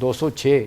206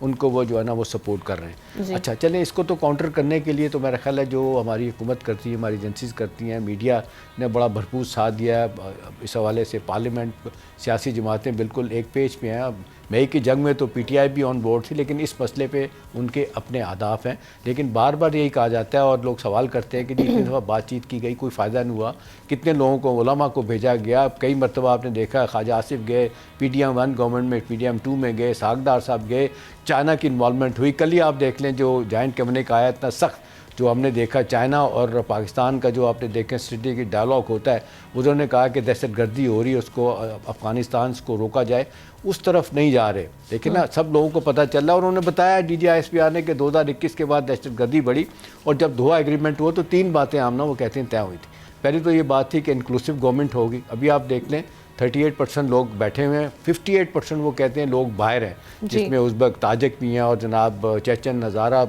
ان کو وہ جو ہے نا وہ سپورٹ کر رہے ہیں. اچھا چلیں اس کو تو کاؤنٹر کرنے کے لیے تو میرا خیال ہے جو ہماری حکومت کرتی ہے, ہماری ایجنسیز کرتی ہیں, میڈیا نے بڑا بھرپور ساتھ دیا ہے اس حوالے سے. پارلیمنٹ سیاسی جماعتیں بالکل ایک پیج پہ ہیں. مئی کی جنگ میں تو پی ٹی آئی بھی آن بورڈ تھی, لیکن اس مسئلے پہ ان کے اپنے اہداف ہیں. لیکن بار بار یہی کہا جاتا ہے اور لوگ سوال کرتے ہیں کہ اتنی دفعہ بات چیت کی گئی, کوئی فائدہ نہیں ہوا. کتنے لوگوں کو, علماء کو بھیجا گیا, کئی مرتبہ آپ نے دیکھا خواجہ آصف گئے, پی ڈی ایم 1 گورنمنٹ میں پی ڈی ایم 2 میں گئے, ساگدار صاحب گئے, چائنا کی انوالومنٹ ہوئی. کل ہی آپ دیکھ لیں جو جوائنٹ کیبنٹ کا آیا اتنا سخت جو ہم نے دیکھا, چائنا اور پاکستان کا جو آپ نے دیکھیں اسٹریٹجک ڈائلاگ ہوتا ہے, انہوں نے کہا کہ دہشت گردی ہو رہی ہے اس کو افغانستان کو روکا جائے, اس طرف نہیں جا رہے. لیکن نا سب لوگوں کو پتہ چل رہا ہے, اور انہوں نے بتایا D G I S P R نے کہ 2021 کے بعد دہشت گردی بڑھی, اور جب دوحہ ایگریمنٹ ہوا تو 3 باتیں آمنا وہ کہتے ہیں طے ہوئی تھی. پہلی تو یہ بات تھی کہ انکلوسیو گورنمنٹ ہوگی. ابھی آپ دیکھ لیں 38% لوگ بیٹھے ہوئے ہیں, 58% وہ کہتے ہیں لوگ باہر ہیں, جس میں ازبک تاجک بھی ہیں اور جناب چیچن ہزارہ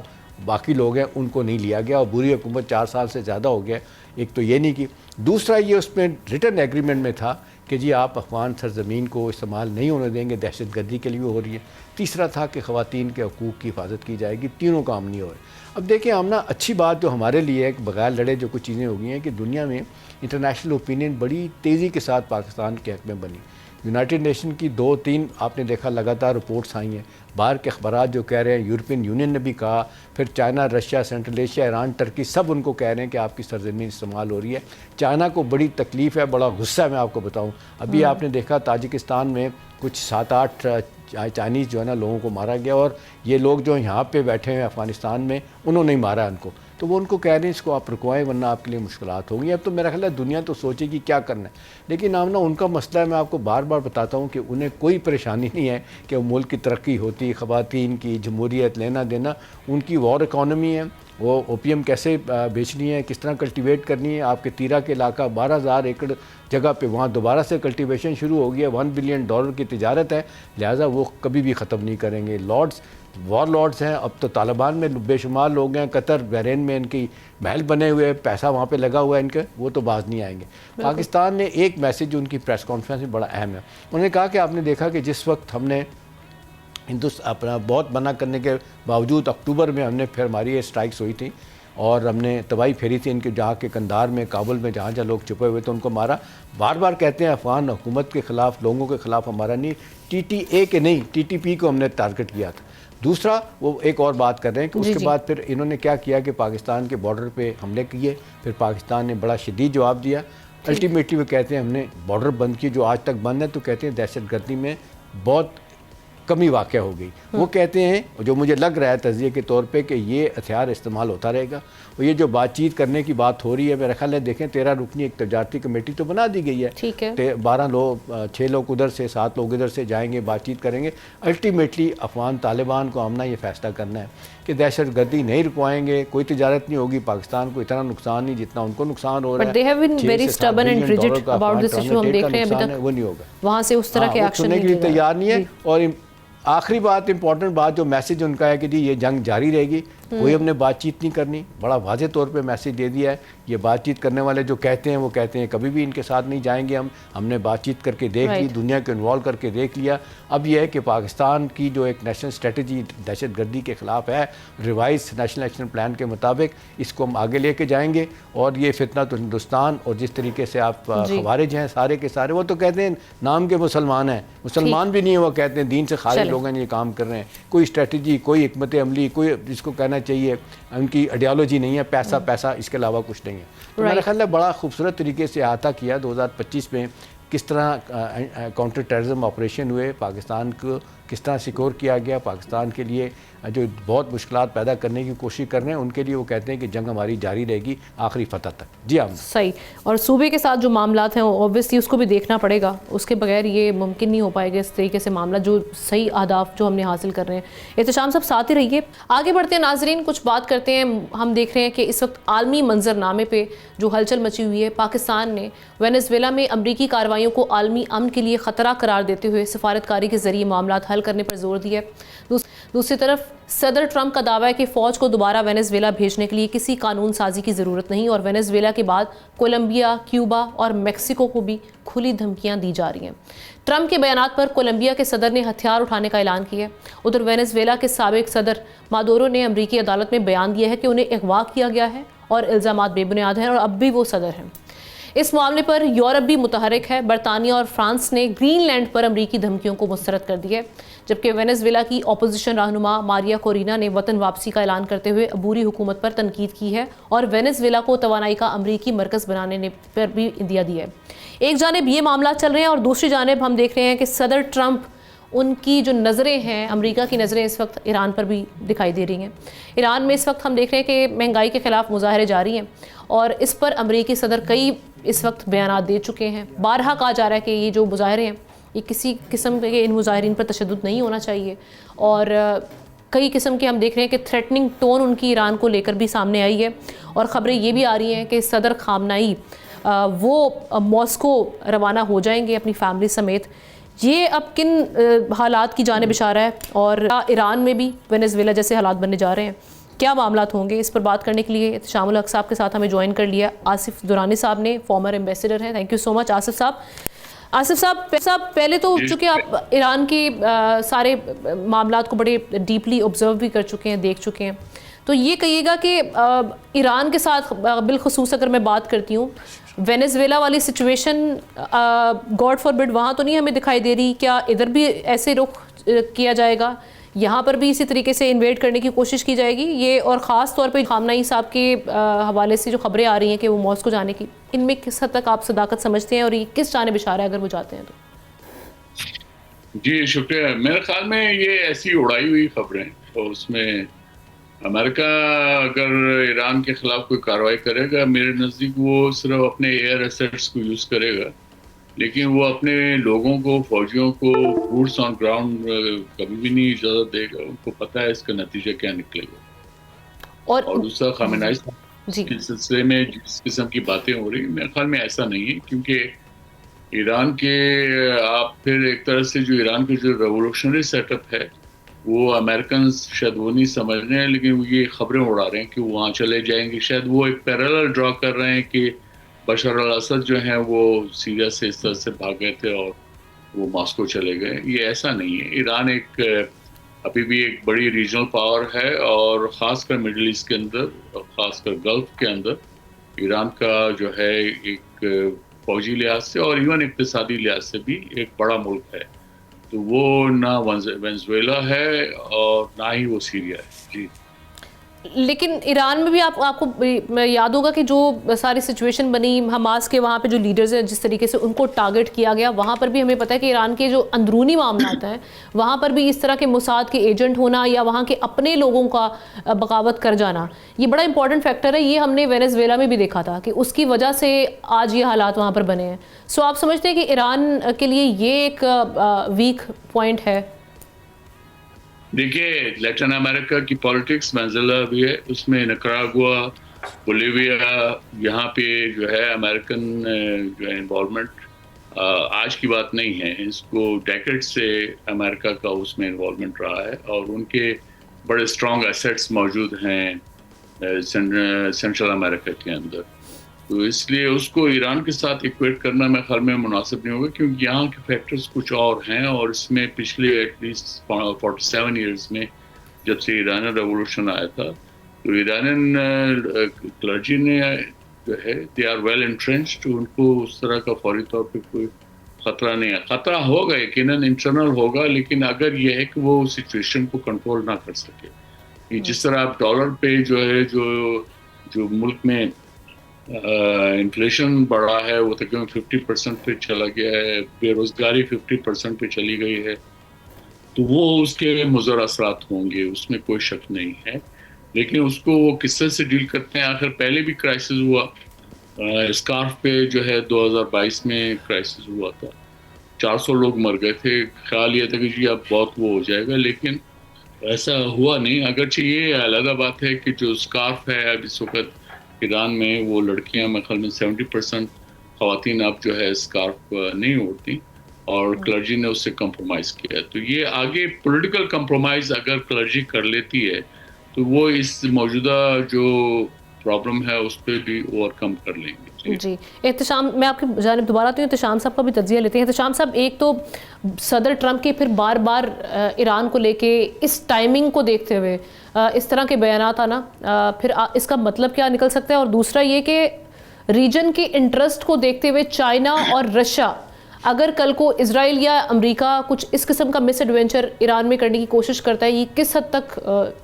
باقی لوگ ہیں, ان کو نہیں لیا گیا. اور بری حکومت 4 سال سے زیادہ ہو گیا. ایک تو یہ نہیں کی. دوسرا یہ اس میں ریٹن ایگریمنٹ میں تھا کہ جی آپ افغان سرزمین کو استعمال نہیں ہونے دیں گے, دہشت گردی کے لیے ہو رہی ہے. تیسرا تھا کہ خواتین کے حقوق کی حفاظت کی جائے گی. تینوں کام نہیں ہو رہے. اب دیکھیں آمنا, اچھی بات جو ہمارے لیے ہے بغیر لڑے جو کچھ چیزیں ہو گئی ہیں کہ دنیا میں انٹرنیشنل اوپینین بڑی تیزی کے ساتھ پاکستان کے حق میں بنی. یونائٹڈ نیشن کی 2-3 آپ نے دیکھا لگاتار رپورٹس آئی ہیں. باہر کے اخبارات جو کہہ رہے ہیں, یورپین یونین نے بھی کہا, پھر China, Russia, central Asia, Iran, ترکی, سب ان کو کہہ رہے ہیں کہ آپ کی سرزمین استعمال ہو رہی ہے. چائنا کو بڑی تکلیف ہے, بڑا غصہ ہے. میں آپ کو بتاؤں, ابھی آپ نے دیکھا تاجکستان میں کچھ 7-8 چائنیز جو ہے نا لوگوں کو مارا گیا, اور یہ لوگ جو یہاں پہ بیٹھے ہیں افغانستان میں انہوں نے مارا ان کو. تو وہ ان کو کہہ رہے ہیں اس کو آپ رکوائیں ورنہ آپ کے لیے مشکلات ہوں گی. اب تو میرا خیال ہے دنیا تو سوچے گی کیا کرنا ہے, لیکن آمنا ان کا مسئلہ ہے. میں آپ کو بار بار بتاتا ہوں کہ انہیں کوئی پریشانی نہیں ہے کہ ملک کی ترقی ہوتی, خواتین کی جمہوریت لینا دینا. ان کی وار اکانومی ہے, وہ اوپیم کیسے بیچنی ہے, کس طرح کلٹیویٹ کرنی ہے. آپ کے تیرا کے علاقہ 12,000 ایکڑ جگہ پہ وہاں دوبارہ سے کلٹیویشن شروع ہو گیا. $1 بلین کی تجارت ہے, لہٰذا وہ کبھی بھی ختم نہیں کریں گے. وار لارڈز ہیں. اب تو طالبان میں بے شمار لوگ ہیں, قطر بحرین میں ان کی محل بنے ہوئے, پیسہ وہاں پہ لگا ہوا ہے ان کے, وہ تو باز نہیں آئیں گے. پاکستان نے ایک میسیج جو ان کی پریس کانفرنس میں بڑا اہم ہے, انہوں نے کہا کہ آپ نے دیکھا کہ جس وقت ہم نے اپنا بہت منع کرنے کے باوجود اکتوبر میں ہم نے پھر ہماری یہ اسٹرائکس ہوئی تھی اور ہم نے تباہی پھیری تھی ان کے, جہاں کے کندھار میں, کابل میں, جہاں لوگ چھپے ہوئے تھے ان کو مارا. بار بار کہتے ہیں افغان حکومت کے خلاف, لوگوں کے خلاف ہمارا نہیں, ٹی ٹی اے کے نہیں, ٹی ٹی پی کو ہم نے ٹارگٹ کیا تھا. دوسرا وہ ایک اور بات کر رہے ہیں کہ اس کے بعد پھر انہوں نے کیا کیا کہ پاکستان کے بارڈر پہ حملے کیے, پھر پاکستان نے بڑا شدید جواب دیا. الٹیمیٹلی وہ کہتے ہیں ہم نے بارڈر بند کی جو آج تک بند ہے, تو کہتے ہیں دہشت گردی میں بہت کمی واقع ہو گئی. وہ کہتے ہیں جو مجھے لگ رہا ہے تجزیے کے طور پہ کہ یہ ہتھیار استعمال ہوتا رہے گا. اور یہ جو بات چیت کرنے کی بات ہو رہی ہے, میرا خیال ہے دیکھیں 13 رکنی ایک تجارتی کمیٹی تو بنا دی گئی ہے. 12 لوگ, 6 لوگ ادھر سے, 7 لوگ ادھر سے جائیں گے, بات چیت کریں گے. الٹیمیٹلی افغان طالبان کو آمنا یہ فیصلہ کرنا ہے کہ دہشت گردی نہیں رکوائیں گے, کوئی تجارت نہیں ہوگی, پاکستان کو اتنا نقصان نہیں جتنا ان کو نقصان ہو رہا ہے. وہ نہیں ہوگا, وہاں سے اس طرح کے ایکشن کے لیے تیار نہیں ہے. اور آخری بات, امپورٹنٹ بات جو میسیج ان کا ہے کہ جی یہ جنگ جاری رہے گی, کوئی ہم نے بات چیت نہیں کرنی. بڑا واضح طور پہ میسیج دے دیا ہے. یہ بات چیت کرنے والے جو کہتے ہیں وہ کہتے ہیں کبھی بھی ان کے ساتھ نہیں جائیں گے. ہم نے بات چیت کر کے دیکھ لی, دنیا کو انوالو کر کے دیکھ لیا. اب یہ ہے کہ پاکستان کی جو ایک نیشنل اسٹریٹجی دہشت گردی کے خلاف ہے, ریوائز نیشنل ایکشن پلان کے مطابق, اس کو ہم آگے لے کے جائیں گے. اور یہ فتنہ تو ہندوستان, اور جس طریقے سے آپ خوارج ہیں سارے کے سارے, وہ تو کہتے ہیں نام کے مسلمان ہیں, مسلمان بھی نہیں ہیں, وہ کہتے ہیں دین سے خارج لوگ ہیں یہ کام کر رہے ہیں. کوئی اسٹریٹجی, کوئی حکمت عملی, کوئی جس کو کہنا چاہیے ان کی آئیڈیالوجی نہیں ہے, پیسہ اس کے علاوہ کچھ نہیں ہے. تو میرا خیال ہے بڑا خوبصورت طریقے سے احاطہ کیا 2025 میں کس طرح کاؤنٹر ٹیررزم آپریشن ہوئے, پاکستان کو کس طرح سیکور کیا گیا. پاکستان کے لیے جو بہت مشکلات پیدا کرنے کی کوشش کر رہے ہیں ان کے لیے وہ کہتے ہیں کہ جنگ ہماری جاری رہے گی آخری فتح تک. جی ہاں صحیح. اور صوبے کے ساتھ جو معاملات ہیں اوبویسلی اس کو بھی دیکھنا پڑے گا, اس کے بغیر یہ ممکن نہیں ہو پائے گا اس طریقے سے معاملہ, جو صحیح اہداف جو ہم نے حاصل کر رہے ہیں. احتشام صاحب ساتھ ہی رہیے. آگے بڑھتے ہیں ناظرین, کچھ بات کرتے ہیں. ہم دیکھ رہے ہیں کہ اس وقت عالمی منظرنامے پہ جو ہلچل مچی ہوئی ہے, پاکستان نے وینزویلا میں امریکی کارروائیوں کو عالمی امن کے لیے خطرہ قرار دیتے ہوئے سفارتکاری کے ذریعے معاملات حل حل کرنے پر زور دیا ہے۔ دوسری طرف صدر ٹرمپ کا دعویٰ ہے کہ فوج کو دوبارہ وینزویلا بھیجنے کے لیے کسی قانون سازی کی ضرورت نہیں، اور وینزویلا کے بعد کولمبیا، کیوبا اور میکسیکو کو بھی کھلی دھمکیاں دی جا رہی ہیں۔ ٹرمپ کے بیانات پر کولمبیا کے صدر نے ہتھیار اٹھانے کا اعلان کیا ہے۔ ادھر وینزویلا کے سابق صدر مادورو نے امریکی عدالت میں بیان دیا ہے کہ انہیں اغوا کیا گیا ہے اور الزامات بے بنیاد ہیں اور اب بھی وہ صدر ہیں۔ اس معاملے پر یورپ بھی متحرک ہے۔ برطانیہ اور فرانس نے گرین لینڈ پر امریکی دھمکیوں کو مسترد کر دیا ہے، جبکہ وینزویلا کی اپوزیشن رہنما ماریا کورینا نے وطن واپسی کا اعلان کرتے ہوئے عبوری حکومت پر تنقید کی ہے اور وینزویلا کو توانائی کا امریکی مرکز بنانے پر بھی عندیہ دیا ہے۔ ایک جانب یہ معاملات چل رہے ہیں اور دوسری جانب ہم دیکھ رہے ہیں کہ صدر ٹرمپ، ان کی جو نظریں ہیں، امریکہ کی نظریں اس وقت ایران پر بھی دکھائی دے رہی ہیں۔ ایران میں اس وقت ہم دیکھ رہے ہیں کہ مہنگائی کے خلاف مظاہرے جاری ہیں اور اس پر امریکی صدر کئی اس وقت بیانات دے چکے ہیں۔ بارہا کہا جا رہا ہے کہ یہ جو مظاہرے ہیں یہ کسی قسم کے ان مظاہرین پر تشدد نہیں ہونا چاہیے، اور کئی قسم کے ہم دیکھ رہے ہیں کہ تھریٹننگ ٹون ان کی ایران کو لے کر بھی سامنے آئی ہے، اور خبریں یہ بھی آ رہی ہیں کہ صدر خامنئی وہ ماسکو روانہ ہو جائیں گے اپنی فیملی سمیت۔ یہ اب کن حالات کی جانب اشارہ ہے، اور ایران میں بھی وینزویلا جیسے حالات بننے جا رہے ہیں، کیا معاملات ہوں گے؟ اس پر بات کرنے کے لیے احتشام الحق صاحب کے ساتھ ہمیں جوائن کر لیا آصف درانی صاحب نے، فارمر ایمبیسڈر ہیں۔ تھینک یو سو مچ آصف صاحب۔ آصف صاحب پہلے تو چونکہ آپ ایران کے سارے معاملات کو بڑے ڈیپلی آبزرو بھی کر چکے ہیں، دیکھ چکے ہیں، تو یہ کہیے گا کہ ایران کے ساتھ بالخصوص اگر میں بات کرتی ہوں، وینزویلا والی سچویشن گاڈ فار بڈ وہاں تو نہیں ہمیں دکھائی دے رہی، کیا ادھر بھی ایسے رخ کیا جائے گا؟ یہاں پر بھی اسی طریقے سے انویڈ کرنے کی کوشش کی جائے گی یہ؟ اور خاص طور پہ خامنئی صاحب کے حوالے سے جو خبریں آ رہی ہیں کہ وہ ماسکو جانے کی، ان میں کس حد تک آپ صداقت سمجھتے ہیں اور یہ کس جانب اشارہ ہے اگر وہ جاتے ہیں تو؟ جی شکریہ۔ میرے خیال میں یہ ایسی اڑائی ہوئی خبریں، اور اس میں امریکہ اگر ایران کے خلاف کوئی کارروائی کرے گا، میرے نزدیک وہ صرف اپنے ایئر ایسٹس کو یوز کرے گا، لیکن وہ اپنے لوگوں کو، فوجیوں کو بوٹس آن گراؤنڈ کبھی بھی نہیں اجازت دے گا۔ ان کو پتہ ہے اس کا نتیجہ کیا نکلے گا۔ اور دوسرا خامنئی کے سلسلے میں جس قسم کی باتیں ہو رہی، میرے خیال میں ایسا نہیں ہے، کیونکہ ایران کے آپ پھر ایک طرح سے جو ایران کے جو ریولوشنری سیٹ اپ ہے وہ امریکنز شاید وہ نہیں سمجھ رہے ہیں، لیکن وہ یہ خبریں اڑا رہے ہیں کہ وہاں چلے جائیں گے۔ شاید وہ ایک پیرالل ڈرا کر رہے ہیں کہ بشار الاسد جو ہیں وہ سیریا سے اس طرح سے بھاگ گئے تھے اور وہ ماسکو چلے گئے۔ یہ ایسا نہیں ہے۔ ایران ایک ابھی بھی ایک بڑی ریجنل پاور ہے، اور خاص کر مڈل ایسٹ کے اندر، اور خاص کر گلف کے اندر ایران کا جو ہے ایک فوجی لحاظ سے اور ایون اقتصادی لحاظ سے بھی ایک بڑا ملک ہے۔ تو وہ نہ وینزویلا ہے اور نہ ہی وہ سیریا ہے۔ جی لیکن ایران میں بھی آپ کو یاد ہوگا کہ جو ساری سچویشن بنی، حماس کے وہاں پہ جو لیڈرز ہیں جس طریقے سے ان کو ٹارگٹ کیا گیا، وہاں پر بھی ہمیں پتہ ہے کہ ایران کے جو اندرونی معاملات ہیں وہاں پر بھی اس طرح کے موساد کے ایجنٹ ہونا یا وہاں کے اپنے لوگوں کا بغاوت کر جانا، یہ بڑا امپورٹنٹ فیکٹر ہے۔ یہ ہم نے وینزویلا میں بھی دیکھا تھا کہ اس کی وجہ سے آج یہ حالات وہاں پر بنے ہیں۔ سو آپ سمجھتے ہیں کہ ایران کے لیے یہ ایک ویک پوائنٹ ہے؟ دیکھیے، لیٹن امریکہ کی پالیٹکس وینزویلا بھی ہے، اس میں نکراگوا، بولیویا، یہاں پہ جو ہے امریکن جو ہے انوالومنٹ آج کی بات نہیں ہے، اس کو ڈیکیڈ سے امریکہ کا اس میں انوالومنٹ رہا ہے، اور ان کے بڑے اسٹرانگ ایسیٹس موجود ہیں سینٹرل امریکہ کے اندر۔ تو اس لیے اس کو ایران کے ساتھ ایکویٹ کرنا میرے خیال میں مناسب نہیں ہوگا، کیونکہ یہاں کے فیکٹرز کچھ اور ہیں، اور اس میں پچھلے ایٹ لیسٹ 47 ایئرز میں جب سے ایرانی ریولوشن آیا تھا تو ایرانین کلرجی نے جو ہے دے آر ویل انٹرینچڈ، ان کو اس طرح کا فوری طور پہ کوئی خطرہ نہیں ہے۔ خطرہ ہوگا یقیناً انٹرنل ہوگا، لیکن اگر یہ ہے کہ وہ سچویشن کو کنٹرول نہ کر سکے، جس طرح آپ ڈالر پہ جو ہے جو ملک میں انفلیشن بڑھا ہے وہ تقریباً 50% پہ چلا گیا ہے، بے روزگاری 50% پہ چلی گئی ہے، تو وہ اس کے مضر اثرات ہوں گے، اس میں کوئی شک نہیں ہے۔ لیکن اس کو وہ کس طرح سے ڈیل کرتے ہیں، آخر پہلے بھی کرائسس ہوا، اسکارف پہ جو ہے 2022 میں کرائسس ہوا تھا، 400 لوگ مر گئے تھے، خیال یہ تھا کہ جی اب بہت وہ ہو جائے گا، لیکن ایسا ہوا نہیں۔ اگرچہ یہ علیحدہ بات ہے کہ جو اسکارف ہے اب اس وقت ایران میں وہ لڑکیاں میرے خیال میں 70% خواتین اب جو ہے اسکارف نہیں اوڑھتی، اور کلرجی نے اس سے کمپرومائز کیا. تو یہ آگے پولیٹیکل کمپرومائز اگر کلرجی کر لیتی ہے تو وہ اس موجودہ جو پرابلم ہے اس پہ بھی اوور کم کر لیں گے. جی احتشام، میں آپ کی جانب دوبارہ آتی ہوں، احتشام صاحب کا بھی تجزیہ لیتے ہیں. احتشام صاحب، ایک تو صدر ٹرمپ کے پھر بار بار ایران کو لے کے اس ٹائمنگ کو دیکھتے ہوئے اس طرح کے بیانات آنا، پھر اس کا مطلب کیا نکل سکتا ہے؟ اور دوسرا یہ کہ ریجن کے انٹرسٹ کو دیکھتے ہوئے چائنا اور رشیا اگر کل کو اسرائیل یا امریکہ کچھ اس قسم کا مس ایڈوینچر ایران میں کرنے کی کوشش کرتا ہے، یہ کس حد تک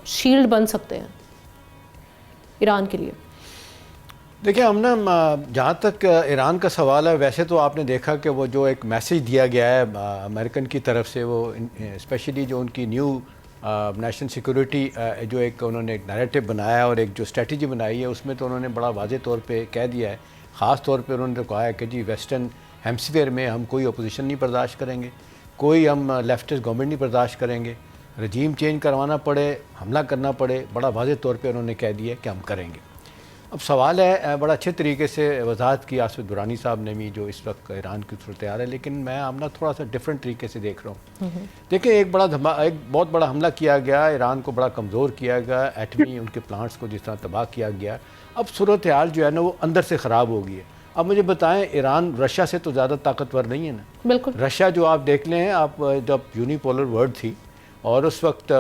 شیلڈ بن سکتے ہیں ایران کے لیے؟ دیکھیں ہم نا جہاں تک ایران کا سوال ہے، ویسے تو آپ نے دیکھا کہ وہ جو ایک میسیج دیا گیا ہے امریکن کی طرف سے، وہ اسپیشلی جو ان کی نیو نیشنل سیکورٹی جو ایک انہوں نے ایک نیریٹو بنایا ہے اور ایک جو اسٹریٹجی بنائی ہے، اس میں تو انہوں نے بڑا واضح طور پہ کہہ دیا ہے. خاص طور پہ انہوں نے کہا ہے کہ جی ویسٹرن ہیمسفیئر میں ہم کوئی اپوزیشن نہیں برداشت کریں گے، کوئی ہم لیفٹسٹ گورنمنٹ نہیں برداشت کریں گے، رجیم چینج کروانا پڑے، حملہ کرنا پڑے، بڑا واضح طور پہ انہوں نے کہہ دیا کہ ہم کریں گے. اب سوال ہے، بڑا اچھے طریقے سے وضاحت کی آصف درانی صاحب نے بھی جو اس وقت ایران کی صورتحال ہے، لیکن میں آمنا تھوڑا سا ڈیفرنٹ طریقے سے دیکھ رہا ہوں. دیکھیں ایک بہت بڑا حملہ کیا گیا، ایران کو بڑا کمزور کیا گیا، ایٹمی ان کے پلانٹس کو جس طرح تباہ کیا گیا. اب صورتحال جو ہے نا وہ اندر سے خراب ہو گئی ہے. اب مجھے بتائیں، ایران رشیا سے تو زیادہ طاقتور نہیں ہے نا. بالکل. رشیا جو آپ دیکھ لیں، آپ جب یونیپولر ورلڈ تھی اور اس وقت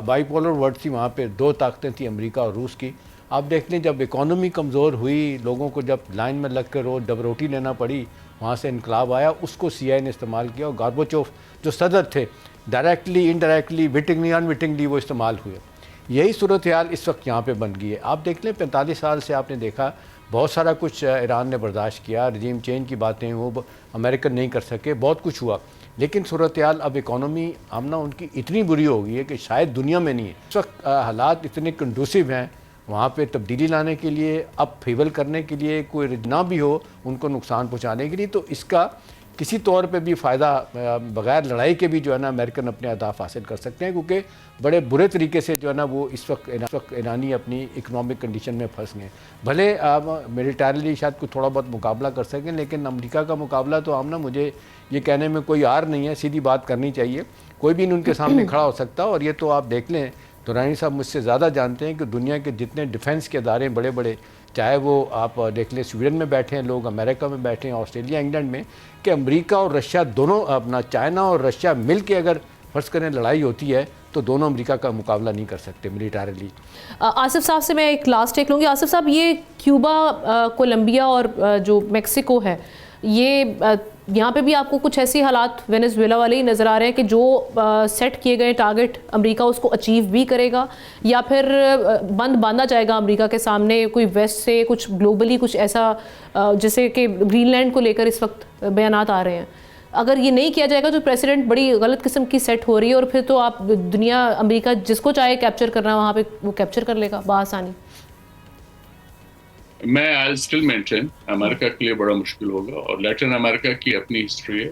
بائی پولر ورلڈ تھی، وہاں پہ دو طاقتیں تھیں، امریکہ اور روس کی. آپ دیکھ لیں جب اکانومی کمزور ہوئی، لوگوں کو جب لائن میں لگ کر روز ڈب روٹی لینا پڑی، وہاں سے انقلاب آیا، اس کو سی آئی نے استعمال کیا، اور گارباچوف جو صدر تھے ڈائریکٹلی انڈائریکٹلی وٹنگلی ان وٹنگلی وہ استعمال ہوئے. یہی صورتحال اس وقت یہاں پہ بن گئی ہے. آپ دیکھ لیں 45 سال سے آپ نے دیکھا بہت سارا کچھ ایران نے برداشت کیا، رجیم چینج کی باتیں وہ امریکن نہیں کر سکے، بہت کچھ ہوا، لیکن صورتحال اب اکانومی آمنا ان کی اتنی بری ہو گئی ہے کہ شاید دنیا میں نہیں ہے. اس وقت حالات اتنے کنڈوسیو ہیں وہاں پہ تبدیلی لانے کے لیے، اب فیول کرنے کے لیے، کوئی نہ بھی ہو ان کو نقصان پہنچانے کے لیے. تو اس کا کسی طور پہ بھی فائدہ بغیر لڑائی کے بھی جو ہے نا امریکن اپنے اہداف حاصل کر سکتے ہیں، کیونکہ بڑے برے طریقے سے جو ہے نا وہ اس وقت ایرانی اپنی اکنامک کنڈیشن میں پھنس گئے. بھلے ملیٹریلی شاید کوئی تھوڑا بہت مقابلہ کر سکیں، لیکن امریکہ کا مقابلہ تو آمنا مجھے یہ کہنے میں کوئی عار نہیں ہے، سیدھی بات کرنی چاہیے، کوئی بھی ان کے سامنے کھڑا ہو سکتا. اور یہ تو آپ دیکھ لیں، درانی صاحب مجھ سے زیادہ جانتے ہیں کہ دنیا کے جتنے ڈیفنس کے ادارے بڑے بڑے، چاہے وہ آپ دیکھ لیں سویڈن میں بیٹھے ہیں لوگ، امریکہ میں بیٹھے ہیں، آسٹریلیا، انگلینڈ میں، کہ امریکہ اور رشیا دونوں اپنا چائنا اور رشیا مل کے اگر فرض کریں لڑائی ہوتی ہے تو دونوں امریکہ کا مقابلہ نہیں کر سکتے ملیٹریلی. آصف صاحب سے میں ایک لاسٹ ایک لوں گی. آصف صاحب، یہ کیوبا، کولمبیا اور جو میکسیکو ہے، یہ یہاں پہ بھی آپ کو کچھ ایسی حالات وینیزویلا والے ہی نظر آ رہے ہیں کہ جو سیٹ کیے گئے ٹارگٹ امریکہ اس کو اچیو بھی کرے گا، یا پھر بند باندھا جائے گا امریکہ کے سامنے کوئی ویسٹ سے کچھ گلوبلی کچھ ایسا، جیسے کہ گرین لینڈ کو لے کر اس وقت بیانات آ رہے ہیں. اگر یہ نہیں کیا جائے گا تو پریسیڈنٹ بڑی غلط قسم کی سیٹ ہو رہی ہے، اور پھر تو آپ دنیا امریکہ جس کو چاہے کیپچر کرنا وہاں پہ وہ کیپچر کر لے گا بآسانی. میں آئی اسٹل مینٹین امریکہ کے لیے بڑا مشکل ہوگا، اور لیٹن امریکہ کی اپنی ہسٹری ہے.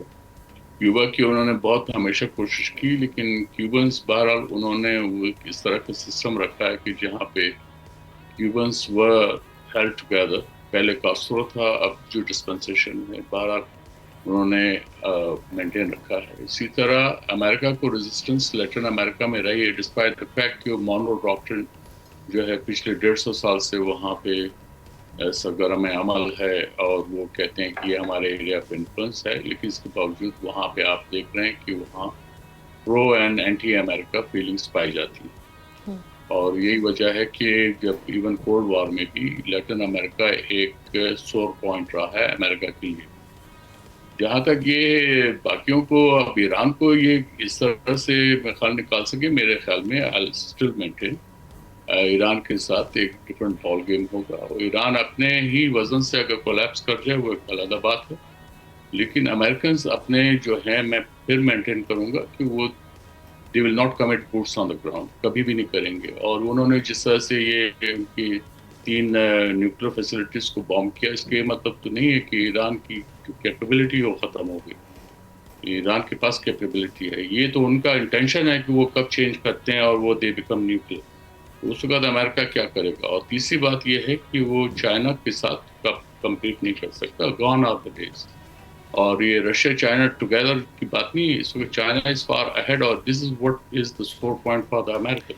کیوبا کی انہوں نے بہت ہمیشہ کوشش کی، لیکن کیوبنس بہرحال انہوں نے وہ اس طرح کا سسٹم رکھا ہے کہ جہاں پہ کیوبنس وہ ہیلڈ ٹوگیدر. پہلے کاسٹرو تھا، اب جو ڈسپنسیشن ہے بہرحال انہوں نے مینٹین رکھا ہے. اسی طرح امریکہ کو ریزسٹنس لیٹن امریکہ میں رہی ہے، ڈسپائٹ دا فیکٹ کہ مونرو ڈاکٹرن جو ہے پچھلے 150 سال سے وہاں پہ سرگرم عمل ہے، اور وہ کہتے ہیں کہ یہ ہمارے ایریا آف انفلوئنس ہے، لیکن اس کے باوجود وہاں پہ آپ دیکھ رہے ہیں کہ وہاں پرو اینڈ اینٹی امریکہ فیلنگس پائی جاتی ہیں. اور یہی وجہ ہے کہ جب ایون کولڈ وار میں بھی لیٹن امریکہ ایک سور پوائنٹ رہا ہے امریکہ کے لیے. جہاں تک یہ باقیوں کو، اب ایران کو یہ اس طرح سے خیال نکال سکے، میرے خیال میں آئی اسٹل مینٹین ایران کے ساتھ ایک ڈفرنٹ بال گیم ہوگا. اور ایران اپنے ہی وزن سے اگر کولیپس کر جائے وہ ایک علیحدہ بات ہے، لیکن امریکنز اپنے جو ہیں، میں پھر مینٹین کروں گا کہ وہ they will not commit boots on the ground، کبھی بھی نہیں کریں گے. اور انہوں نے جس طرح سے یہ ان کی 3 نیوکلیر فیسلٹیز کو بام کیا، اس کے مطلب تو نہیں ہے کہ ایران کی جو کیپیبلٹی وہ ختم ہو گئی. ایران کے پاس کیپیبلٹی ہے، یہ تو ان کا انٹینشن ہے کہ وہ کب چینج کرتے ہیں اور وہ دے بیکم نیوکلیر. اس وقت امریکہ کیا کرے گا؟ اور تیسری بات یہ ہے کہ وہ چائنا کے ساتھ کمپیٹ نہیں کر سکتا. Gone are the days. اور یہ رشیا چائنا ٹوگیدر کی بات نہیں ہے, اس وقت چائنا از فار اہیڈ اور this is what is the support point for the American.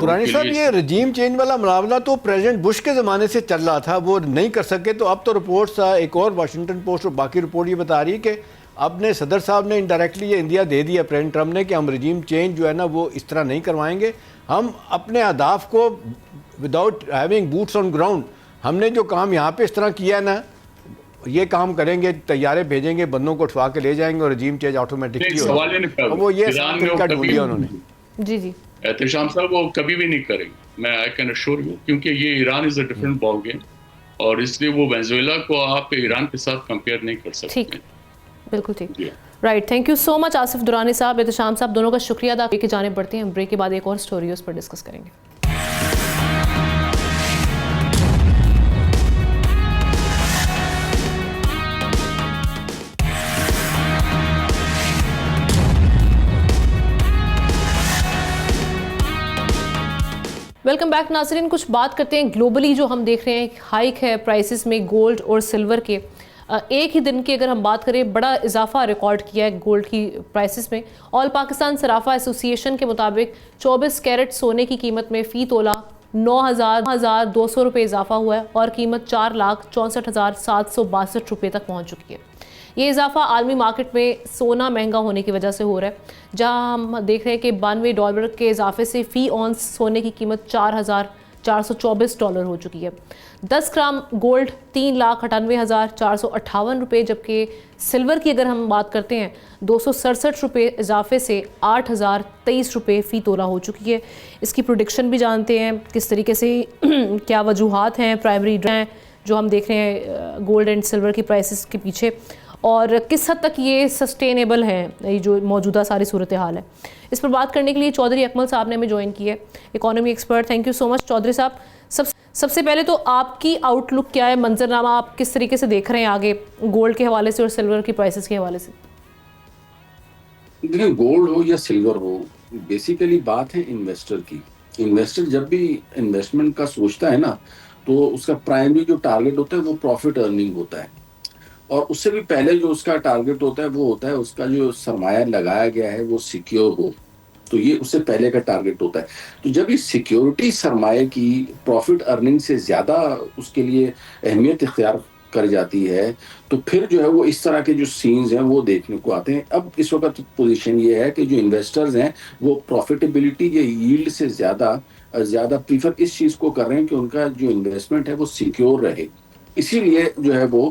Durrani sahab, یہ رجیم چینج والا معاملہ تو پریزیڈنٹ بش کے زمانے سے چل رہا تھا, وہ نہیں کر سکے, تو اب تو رپورٹس, ایک اور واشنگٹن پوسٹ اور باقی رپورٹ یہ بتا رہی ہے کہ اب نے صدر صاحب نے انڈائریکٹلی یہ اندیا دے دیا پریزیڈنٹ ٹرمپ نے کہ ہم رجیم چینج جو ہے نا وہ اس طرح نہیں کروائیں گے, ہم اپنے اہداف کو without having boots on ground, ہم نے جو کام یہاں پہ اس طرح کیا ہے نا یہ کام کریں گے, طیارے بھیجیں گے, بندوں کو اٹھوا کے لے جائیں گے اور رجیم چینج آٹومیٹکلی ہوگا. وہ یہ طریقہ ڈھونڈ لیا انہوں نے. جی جی احتشام صاحب وہ کبھی بھی نہیں کریں گے, میں آئی کین اشور یو, کیونکہ یہ ایران از اے ڈفرنٹ بال گیم, اور اس لیے وہ وینزویلا کو آپ ایران کے ساتھ کمپیئر نہیں کر سکتے. ٹھیک, بالکل ٹھیک, رائٹ. تھینک یو سو مچ آصف درانی صاحب, احتشام صاحب, دونوں کا شکریہ ادا کی جانب بڑھتے ہیں. بریک کے بعد ایک اور سٹوری اس پر ڈسکس کریں گے. ویلکم بیک ناظرین. کچھ بات کرتے ہیں گلوبلی جو ہم دیکھ رہے ہیں, ہائیک ہے پرائسز میں گولڈ اور سلور کے. ایک ہی دن کی اگر ہم بات کریں بڑا اضافہ ریکارڈ کیا ہے گولڈ کی پرائسز میں. آل پاکستان صرافہ ایسوسی ایشن کے مطابق 24 کیرٹ سونے کی قیمت میں فی تولہ 9,200 روپے اضافہ ہوا ہے اور قیمت 4,64,762 روپے تک پہنچ چکی ہے. یہ اضافہ عالمی مارکیٹ میں سونا مہنگا ہونے کی وجہ سے ہو رہا ہے, جہاں ہم دیکھ رہے ہیں کہ $92 کے اضافے سے فی اونس سونے کی قیمت $4,424 ہو چکی ہے. 10 گرام گولڈ 3,98,458 روپے, جبکہ سلور کی اگر ہم بات کرتے ہیں 267 روپے اضافے سے 8,023 روپے فی تولہ ہو چکی ہے. اس کی پروڈکشن بھی جانتے ہیں کس طریقے سے کیا وجوہات ہیں پرائمری ہیں جو ہم دیکھ رہے ہیں گولڈ اینڈ سلور کی پرائسز کے پیچھے, اور کس حد تک یہ سسٹینیبل ہے یہ جو موجودہ ساری صورتحال ہے. اس پر بات کرنے کے لیے چودھری اکمل صاحب نے ہمیں جوائن کی ہے, economy expert. Thank you so much Chaudhry sahab. سب سے پہلے تو آپ کی آؤٹ لک کیا ہے, منظرنامہ آپ کس طریقے سے دیکھ رہے ہیں آگے گولڈ کے حوالے سے اور سلور کی پرائسز کے حوالے سے؟ دیکھیں, گولڈ ہو یا سلور ہو, بیسیکلی بات ہے انویسٹر کی. انویسٹر جب بھی انویسٹمنٹ کا سوچتا ہے نا تو اس کا پرائمری جو ٹارگیٹ ہوتا ہے وہ پروفٹ ارننگ ہوتا ہے, اور اس سے بھی پہلے جو اس کا ٹارگیٹ ہوتا ہے وہ ہوتا ہے اس کا جو سرمایہ لگایا گیا ہے وہ سیکیور ہو, تو یہ اس سے پہلے کا ٹارگیٹ ہوتا ہے. تو جب یہ سیکیورٹی سرمایہ کی پروفٹ ارننگ سے زیادہ اس کے لیے اہمیت اختیار کر جاتی ہے تو پھر جو ہے وہ اس طرح کے جو سینز ہیں وہ دیکھنے کو آتے ہیں. اب اس وقت پوزیشن یہ ہے کہ جو انویسٹرز ہیں وہ پروفیٹیبلٹی یا ییلڈ سے زیادہ پریفر اس چیز کو کر رہے ہیں کہ ان کا جو انویسٹمنٹ ہے وہ سیکیور رہے. اسی لیے جو ہے وہ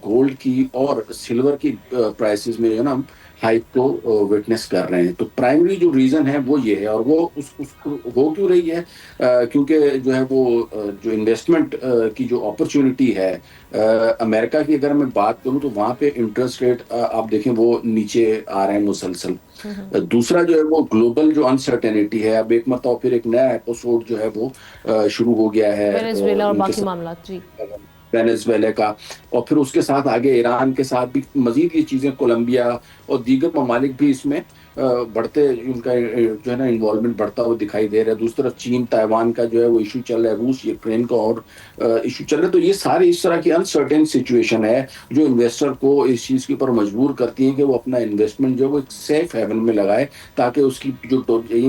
گولڈ کی اور سلور کی پرائسز میں جو ہے نا ہم ہائیک کو وٹنس کر رہے ہیں. تو پرائمری جو ریزن ہے وہ یہ ہے, اور وہ اس ہو کیوں رہی ہے کیونکہ جو ہے وہ جو انویسٹمنٹ کی جو اپرچونٹی ہے امریکہ کی اگر میں بات کروں تو وہاں پہ انٹرسٹ ریٹ آپ دیکھیں وہ نیچے آ رہے ہیں مسلسل. دوسرا جو ہے وہ گلوبل جو انسرٹینٹی ہے, اب ایک مرتبہ پھر ایک نیا ایپیسوڈ جو ہے وہ شروع ہو گیا ہے وینزویلا اور باقی معاملات, جی وینزویلا کا, اور پھر اس کے ساتھ آگے ایران کے ساتھ بھی مزید یہ چیزیں, کولمبیا اور دیگر ممالک بھی اس میں بڑھتے, ان کا جو ہے نا انوالومنٹ بڑھتا ہوا دکھائی دے رہا ہے. دوسری طرف چین تائیوان کا جو ہے وہ ایشو چل رہا ہے, روس یوکرین کا اور ایشو چل رہا ہے. تو یہ سارے اس طرح کی انسرٹین سچویشن ہے جو انویسٹر کو اس چیز کے اوپر مجبور کرتی ہے کہ وہ اپنا انویسٹمنٹ جو ہے وہ ایک سیف ہیون میں لگائے, تاکہ اس کی جو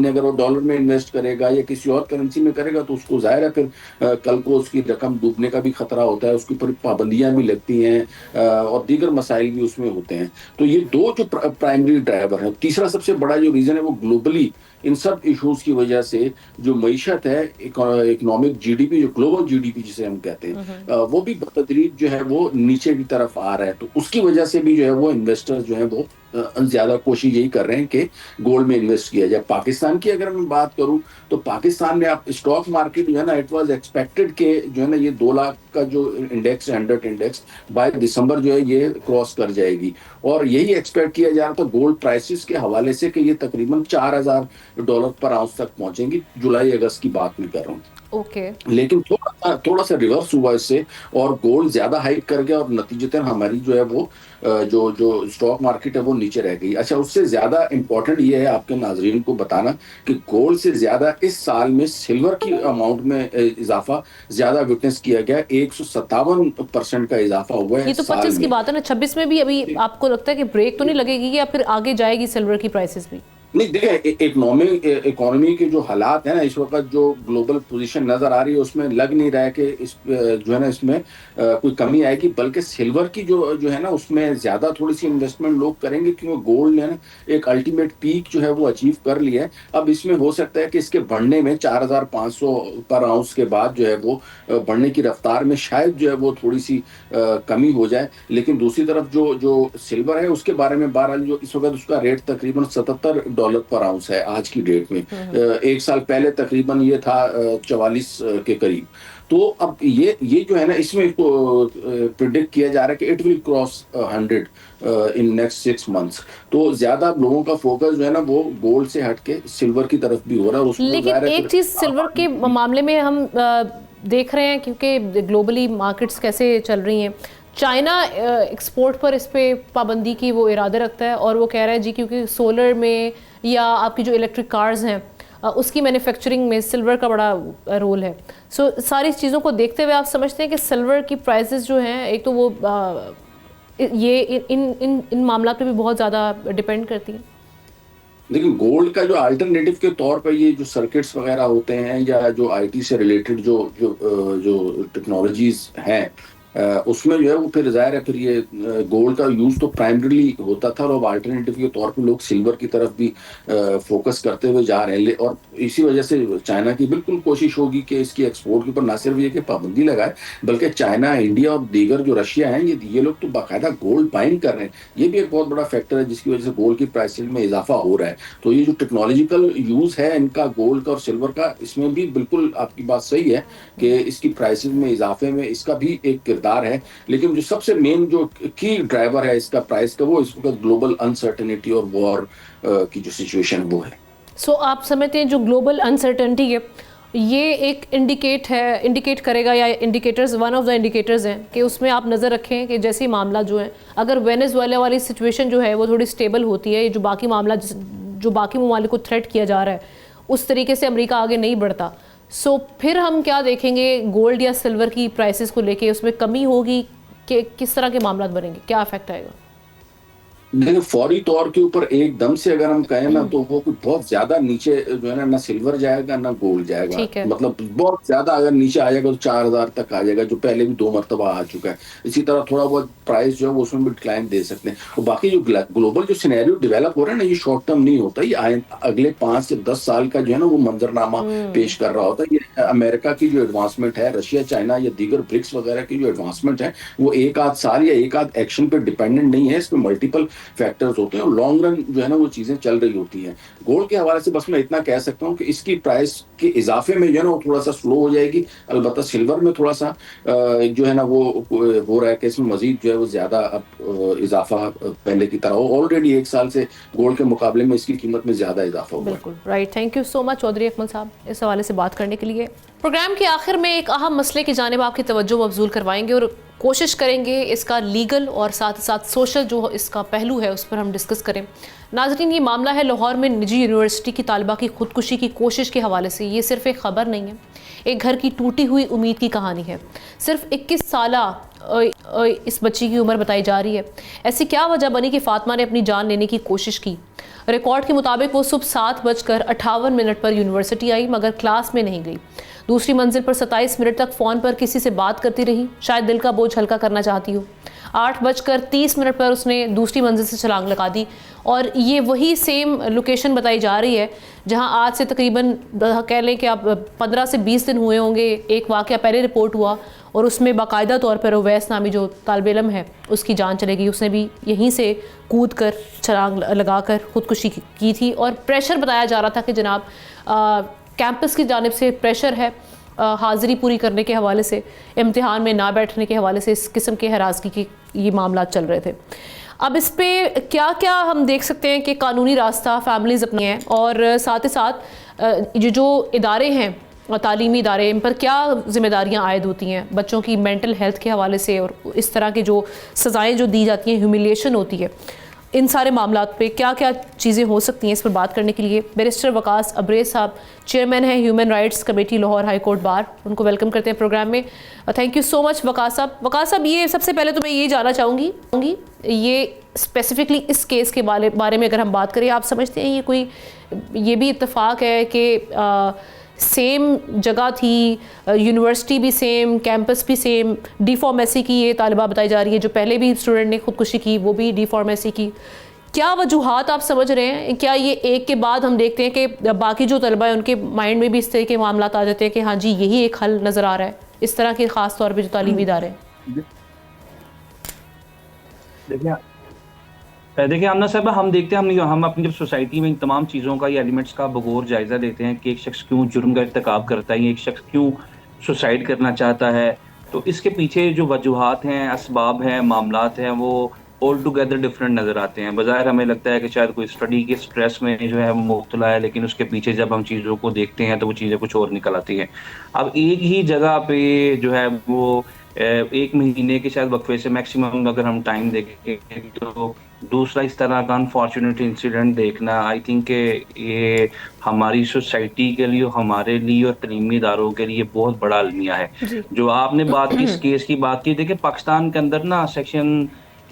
اگر وہ ڈالر میں انویسٹ کرے گا یا کسی اور کرنسی میں کرے گا تو اس کو ظاہر ہے پھر کل کو اس کی رقم ڈوبنے کا بھی خطرہ ہوتا ہے, اس کے اوپر پابندیاں بھی لگتی ہیں اور دیگر مسائل بھی اس میں ہوتے ہیں. تو یہ دو جو پرائمری ڈرائیور ہیں. تیسرا سب سے بڑا جو ریزن ہے وہ گلوبلی ان سب ایشوز کی وجہ سے جو معیشت ہے, اکنامک جی ڈی پی, جو گلوبل جی ڈی پی جسے ہم کہتے ہیں, وہ بھی بتدریج جو ہے وہ نیچے کی طرف آ رہا ہے. تو اس کی وجہ سے بھی جو ہے وہ انویسٹر جو ہے وہ زیادہ کوشش یہی کر رہے ہیں کہ گولڈ میں انویسٹ کیا جائے. پاکستان کی اگر میں بات کروں تو پاکستان میں آپ اسٹاک مارکیٹ جو ہے نا اٹ واز ایکسپیکٹڈ کہ جو ہے نا یہ 2 لاکھ کا جو انڈیکس ہے 100 انڈیکس بائی دسمبر جو ہے یہ کراس کر جائے گی, اور یہی ایکسپیکٹ کیا جا رہا تھا گولڈ پرائسز کے حوالے سے کہ یہ تقریباً $4,000 پر آؤنس تک پہنچیں گی. جولائی اگست کی بات میں کر رہا ہوں. لیکن تھوڑا سا ریورس ہوا اس سے, اور گولڈ زیادہ ہائیک کر گیا, اور نتیجتاً ہماری جو ہے وہ جو اسٹاک مارکیٹ ہے وہ نیچے رہ گئی. اچھا اس سے زیادہ امپورٹنٹ یہ ہے آپ کے ناظرین کو بتانا کہ گولڈ سے زیادہ اس سال میں سلور کی اماؤنٹ میں اضافہ زیادہ وٹنس کیا گیا. 157% کا اضافہ ہوا ہے. یہ تو 25 کی بات ہے نا, 26 میں بھی ابھی آپ کو لگتا ہے کہ بریک تو نہیں لگے گی یا پھر آگے جائے گی سلور کی پرائسز بھی؟ نہیں دیکھیں, اکانومی کے جو حالات ہیں نا اس وقت, جو گلوبل پوزیشن نظر آ رہی ہے اس میں لگ نہیں رہا ہے کہ جو ہے نا اس میں کوئی کمی آئے گی, بلکہ سلور کی جو ہے نا اس میں زیادہ تھوڑی سی انویسٹمنٹ لوگ کریں گے, کیونکہ گولڈ نے ایک الٹیمیٹ پیک جو ہے وہ اچیو کر لیا ہے. اب اس میں ہو سکتا ہے کہ اس کے بڑھنے میں 4500 پر آؤنس کے بعد جو ہے وہ بڑھنے کی رفتار میں شاید جو ہے وہ تھوڑی سی کمی ہو جائے. لیکن دوسری طرف جو سلور ہے اس کے بارے میں بہرحال جو اس وقت اس کا ریٹ تقریباً $77 پر آؤنس ہے آج کی ڈیٹ میں. ایک سال پہلے تقریباً یہ تھا 44 کے قریب. تو اب یہ جو ہے نا اس میں پریڈکٹ کیا جا رہا ہے کہ it will cross 100 in next 6 months. تو زیادہ لوگوں کا فوکس جو ہے نا وہ گولڈ سے ہٹ کے سلور کی طرف بھی ہو رہا ہے. لیکن ایک چیز سلور کے معاملے میں ہم دیکھ رہے ہیں کیونکہ گلوبلی مارکیٹس کیسے چل رہی ہیں, چائنا ایکسپورٹ پر اس پہ پابندی کی وہ ارادہ رکھتا ہے اور وہ کہہ رہا ہے جی کیونکہ سولر میں یا آپ کی جو الیکٹرک کارز ہیں اس کی مینوفیکچرنگ میں سلور کا بڑا رول ہے. سو ساری چیزوں کو دیکھتے ہوئے آپ سمجھتے ہیں کہ سلور کی پرائسز جو ہیں ایک تو وہ یہ ان معاملات پہ بھی بہت زیادہ ڈیپینڈ کرتی ہیں. لیکن گولڈ کا جو الٹرنیٹو کے طور پہ یہ جو سرکٹس وغیرہ ہوتے ہیں یا جو آئی ٹی سے ریلیٹڈ جو ٹیکنالوجیز ہیں اس میں جو ہے وہ پھر ظاہر ہے پھر یہ گولڈ کا یوز تو پرائمریلی ہوتا تھا, اور اب الٹرنیٹو کے طور پہ لوگ سلور کی طرف بھی فوکس کرتے ہوئے جا رہے ہیں. اور اسی وجہ سے چائنا کی بالکل کوشش ہوگی کہ اس کی ایکسپورٹ کے اوپر نہ صرف یہ کہ پابندی لگائے, بلکہ چائنا, انڈیا اور دیگر جو رشیا ہیں یہ لوگ تو باقاعدہ گولڈ بائنگ کر رہے ہیں. یہ بھی ایک بہت بڑا فیکٹر ہے جس کی وجہ سے گولڈ کی پرائسنگ میں اضافہ ہو رہا ہے. تو یہ جو ٹیکنالوجیکل یوز ہے ان کا گولڈ کا اور سلور کا, اس میں بھی بالکل آپ کی بات صحیح ہے کہ اس کی پرائسنگ میں اضافے میں اس کا بھی ایک کردار ہے. لیکن جو سب سے مین جو کی ڈرائیور ہے اس کا پرائس کا, وہ اس وقت گلوبل انسرٹنٹی اور وار کی جو سچویشن وہ ہے. سو آپ سمجھتے ہیں جو گلوبل انسرٹنٹی ہے یہ ایک انڈیکیٹ کرے گا, یا indicators one of the indicators ہیں کہ اس میں آپ نظر رکھیں کہ جیسے معاملہ جو ہے اگر وینیزویلا والی سچویشن جو ہے وہ تھوڑی سٹیبل ہوتی ہے, جو باقی معاملہ جو باقی ممالک کو تھریٹ کیا جا رہا ہے اس طریقے سے امریکہ آگے نہیں بڑھتا, سو پھر ہم کیا دیکھیں گے گولڈ یا سلور کی پرائسز کو لے کے, اس میں کمی ہوگی کہ کس طرح کے معاملات بنیں گے, کیا افیکٹ آئے گا؟ لیکن فوری طور کے اوپر ایک دم سے اگر ہم کہیں نا تو وہ بہت زیادہ نیچے جو ہے نا نہ سلور جائے گا نہ گولڈ جائے گا. مطلب بہت زیادہ اگر نیچے آ جائے گا تو 4000 تک آ جائے گا, جو پہلے بھی 2 مرتبہ آ چکا ہے. اسی طرح تھوڑا بہت پرائز جو ہے وہ اس میں بھی ڈکلائن دے سکتے ہیں. اور باقی جو گلوبل جو سینیریو ڈیولپ ہو رہا ہے نا, یہ شارٹ ٹرم نہیں ہوتا, یہ اگلے 5 سے 10 سال کا جو ہے نا وہ منظرنامہ پیش کر رہا ہوتا ہے. یہ امریکہ کی جو ایڈوانسمنٹ ہے, رشیا, چائنا یا دیگر برکس وغیرہ کی جو ایڈوانسمنٹ ہے وہ ایک آدھ سال یا ایک آدھ ایکشن پہ ڈیپینڈنٹ نہیں ہے, اس میں ملٹیپل فیکٹرز ہوتے ہیں. لانگ رن جو ہے نا وہ چیزیں چل رہی ہوتی ہیں. گولڈ کے حوالے سے بس میں اتنا کہہ سکتا ہوں کہ اس کی پرائس کے اضافے میں جو ہے نا وہ تھوڑا سا سلو ہو جائے گی. البتہ سلور میں تھوڑا سا جو ہے نا وہ ہو رہا ہے کہ اس میں مزید جو ہے وہ زیادہ اب اضافہ پہلے کی طرح ہو. آلریڈی 1 سال سے گولڈ کے مقابلے میں اس کی قیمت میں زیادہ اضافہ ہوا ہے. بالکل right, thank you so much Chaudhry اکمل صاحب اس حوالے سے بات کرنے کے لیے. پروگرام کے آخر میں ایک اہم مسئلے کی جانب آپ کی توجہ مبذول کروائیں گے اور کوشش کریں گے اس کا لیگل اور ساتھ ساتھ سوشل جو اس کا پہلو ہے اس پر ہم ڈسکس کریں. ناظرین, یہ معاملہ ہے لاہور میں نجی یونیورسٹی کی طالبہ کی خودکشی کی کوشش کے حوالے سے. یہ صرف ایک خبر نہیں ہے, ایک گھر کی ٹوٹی ہوئی امید کی کہانی ہے. صرف 21 سالہ اس بچی کی عمر بتائی جا رہی ہے. ایسی کیا وجہ بنی کہ فاطمہ نے اپنی جان لینے کی کوشش کی؟ ریکارڈ کے مطابق وہ صبح 7:58 پر یونیورسٹی آئی مگر کلاس میں نہیں گئی. دوسری منزل پر 27 منٹ تک فون پر کسی سے بات کرتی رہی, شاید دل کا بوجھ ہلکا کرنا چاہتی ہو. 8:30 پر اس نے دوسری منزل سے چھلانگ لگا دی, اور یہ وہی سیم لوکیشن بتائی جا رہی ہے جہاں آج سے تقریباً کہہ لیں کہ اب 15 سے 20 دن ہوئے ہوں گے ایک واقعہ پہلے رپورٹ ہوا, اور اس میں باقاعدہ طور پر اویس نامی جو طالب علم ہے اس کی جان چلے گئی. اس نے بھی یہیں سے کود کر چھلانگ لگا کر خودکشی کی تھی, اور پریشر بتایا جا رہا تھا کہ جناب کیمپس کی جانب سے پریشر ہے حاضری پوری کرنے کے حوالے سے, امتحان میں نہ بیٹھنے کے حوالے سے اس قسم کے ہراسگی کے یہ معاملات چل رہے تھے. اب اس پہ کیا کیا ہم دیکھ سکتے ہیں کہ قانونی راستہ فیملیز اپنی ہیں, اور ساتھ ہی ساتھ جو ادارے ہیں تعلیمی ادارے ان پر کیا ذمہ داریاں عائد ہوتی ہیں بچوں کی مینٹل ہیلتھ کے حوالے سے، اور اس طرح کے جو سزائیں جو دی جاتی ہیں، ہیوملیشن ہوتی ہے، ان سارے معاملات پہ کیا کیا چیزیں ہو سکتی ہیں؟ اس پر بات کرنے کے لیے بیرسٹر وقاص ابریز صاحب چیئرمین ہیں human rights committee Lahore high court bar, ان کو ویلکم کرتے ہیں پروگرام میں. تھینک یو سو مچ وقاص صاحب. وقاص صاحب، یہ سب سے پہلے تو میں یہ جاننا چاہوں گی یہ اسپیسیفکلی اس کیس کے بارے میں اگر ہم بات کریں، آپ سمجھتے ہیں یہ بھی اتفاق ہے کہ سیم جگہ تھی، یونیورسٹی بھی سیم، کیمپس بھی سیم، ڈی فارمیسی کی یہ طالبہ بتائی جا رہی ہے جو پہلے بھی اسٹوڈنٹ نے خودکشی کی وہ بھی ڈی فارمیسی کی، کیا وجوہات آپ سمجھ رہے ہیں؟ کیا یہ ایک کے بعد ہم دیکھتے ہیں کہ باقی جو طلبہ ہیں ان کے مائنڈ میں بھی اس طرح کے معاملات آ جاتے ہیں کہ ہاں جی یہی ایک حل نظر آ رہا ہے، اس طرح کے خاص طور پہ جو تعلیمی ادارے ہیں؟ دیکھیں آمنہ صاحبہ، ہم دیکھتے ہیں ہم اپنی جب سوسائٹی میں ان تمام چیزوں کا یا ایلیمنٹس کا بغور جائزہ لیتے ہیں کہ ایک شخص کیوں جرم کا ارتکاب کرتا ہے یا ایک شخص کیوں سوسائڈ کرنا چاہتا ہے، تو اس کے پیچھے جو وجوہات ہیں، اسباب ہیں، معاملات ہیں، وہ آل ٹوگیدر ڈفرینٹ نظر آتے ہیں. بظاہر ہمیں لگتا ہے کہ شاید کوئی اسٹڈی کے اسٹریس میں جو ہے وہ مبتلا ہے، لیکن اس کے پیچھے جب ہم چیزوں کو دیکھتے ہیں تو وہ چیزیں کچھ اور نکل آتی ہیں. اب ایک ہی جگہ پہ جو ہے وہ ایک مہینے کے شاید وقفے سے میکسیمم اگر ہم ٹائم دیکھیں تو دوسرا اس طرح کا انفارچونیٹ انسیڈنٹ دیکھنا، آئی تھنک کہ یہ ہماری سوسائٹی کے لیے، ہمارے لیے اور تعلیمی اداروں کے لیے بہت بڑا المیہ ہے. جو آپ نے بات کی، اس کیس کی بات کی، دیکھیں پاکستان کے اندر نا سیکشن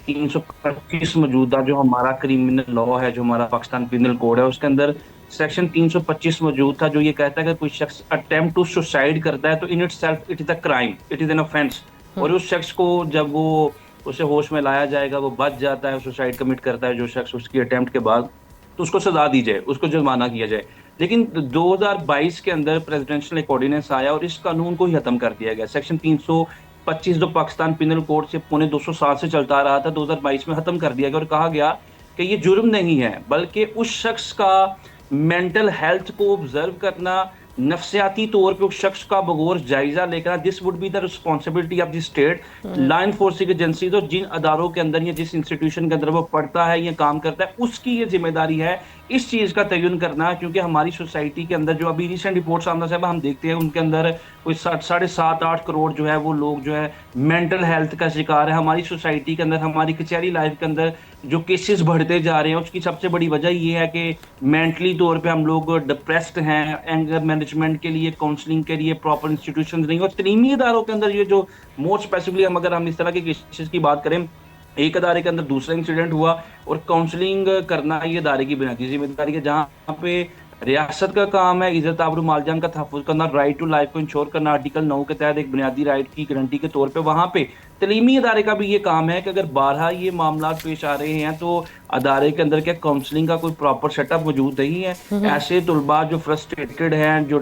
325 موجودہ جو ہمارا کرمنل لا ہے، جو ہمارا پاکستان پینل کوڈ ہے، اس کے اندر سیکشن 325 موجود تھا جو یہ کہتا ہے کہ کوئی شخص اٹیمپٹ ٹو سوسائڈ کرتا ہے تو in it self it is a crime, it is an offence, اور اس شخص کو جب وہ اسے ہوش میں لایا جائے گا، وہ بچ جاتا ہے، سوسائڈ کمٹ کرتا ہے جو شخص اس کی اٹیمپٹ کے بعد، تو اس کو سزا دی جائے، اس کو جرمانہ کیا جائے. لیکن 2022 کے اندر پریزیڈنشل ایک آرڈیننس آیا اور اس قانون کو ہی ختم کر دیا گیا. سیکشن 325 جو پاکستان پینل کوڈ سے پونے 200 سال سے چلتا آ رہا تھا، 2022 میں ختم کر دیا گیا اور کہا گیا کہ یہ جرم نہیں ہے، بلکہ اس شخص کا مینٹل ہیلتھ کو آبزرو کرنا، نفسیاتی طور پہ اس شخص کا بغور جائزہ لے کر، this would be the responsibility of the state. Law enforcing agencies اور جن اداروں کے اندر یا جس انسٹیٹیوشن کے اندر وہ پڑھتا ہے یا کام کرتا ہے، اس کی یہ ذمہ داری ہے اس چیز کا تعین کرنا. کیونکہ ہماری سوسائٹی کے اندر جو ابھی ریسنٹ رپورٹ سامنے صاحب ہم دیکھتے ہیں، ان کے اندر کوئی 7.5-8 کروڑ جو ہے وہ لوگ جو ہے مینٹل ہیلتھ کا شکار ہے. ہماری سوسائٹی کے اندر، ہماری کچہری لائف کے اندر جو کیسز بڑھتے جا رہے ہیں، اس کی سب سے بڑی وجہ یہ ہے کہ مینٹلی طور پہ ہم لوگ ڈپریسڈ ہیں. اینگر مینجمنٹ کے لیے، کاؤنسلنگ کے لیے پراپر انسٹیٹیوشنز نہیں. اور تعلیمی اداروں کے اندر یہ جو مور اسپیسیفکلی اگر ہم اس طرح کے کیسز کی بات کریں، ایک ادارے کے اندر دوسرا انسیڈنٹ ہوا اور کاؤنسلنگ کرنا یہ ادارے کی بنیادی ذمہ داری ہے. جہاں پہ ریاست کا کام ہے عزت آبرو مال جان کا تحفظ کرنا، رائٹ ٹو لائف کو انشور کرنا، آرٹیکل 9 کے تحت ایک بنیادی رائٹ کی گارنٹی کے طور پہ، وہاں پہ تعلیمی ادارے کا بھی یہ کام ہے کہ اگر بارہا یہ معاملات پیش آ رہے ہیں تو ادارے کے اندر کیا کاؤنسلنگ کا کوئی پراپر سیٹ اپ موجود نہیں ہے. ایسے طلباء جو فرسٹریٹڈ ہیں، جو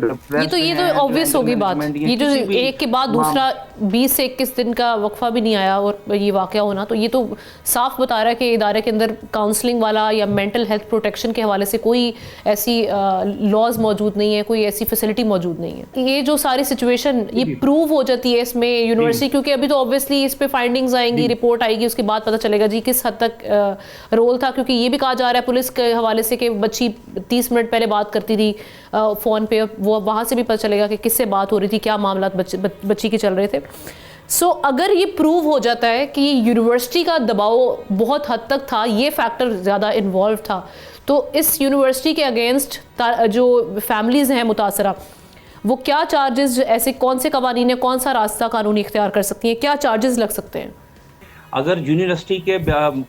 یہ تو obvious ہوگی بات، یہ جو ایک کے بعد دوسرا 20 سے 21 دن کا وقفہ بھی نہیں آیا اور یہ واقعہ ہونا، تو یہ تو صاف بتا رہا ہے کہ ادارے کے اندر کاؤنسلنگ والا یا مینٹل ہیلتھ پروٹیکشن کے حوالے سے کوئی ایسی لاز موجود نہیں ہے، کوئی ایسی فیسلٹی موجود نہیں ہے. یہ جو ساری سچویشن یہ پروو ہو جاتی ہے اس میں یونیورسٹی، کیونکہ ابھی تو obviously اس پہ فائنڈنگز آئیں گی، رپورٹ آئے گی، اس کے بعد پتہ چلے گا جی کس حد تک رول تھا. کیونکہ یہ بھی کہا جا رہا ہے پولیس کے حوالے سے کہ بچی 30 منٹ پہلے بات کرتی تھی فون پہ، وہ وہاں سے بھی پتہ چلے گا کہ کس سے بات ہو رہی تھی، کیا معاملات بچی کے چل رہے تھے. سو اگر یہ پروو ہو جاتا ہے کہ یونیورسٹی کا دباؤ بہت حد تک تھا، یہ فیکٹر زیادہ انوالو تھا، تو اس یونیورسٹی کے اگینسٹ جو فیملیز ہیں متاثرہ، وہ کیا چارجز، ایسے کون سے قوانین ہیں، کون سا راستہ قانونی اختیار کر سکتی ہیں، کیا چارجز لگ سکتے ہیں؟ اگر یونیورسٹی کے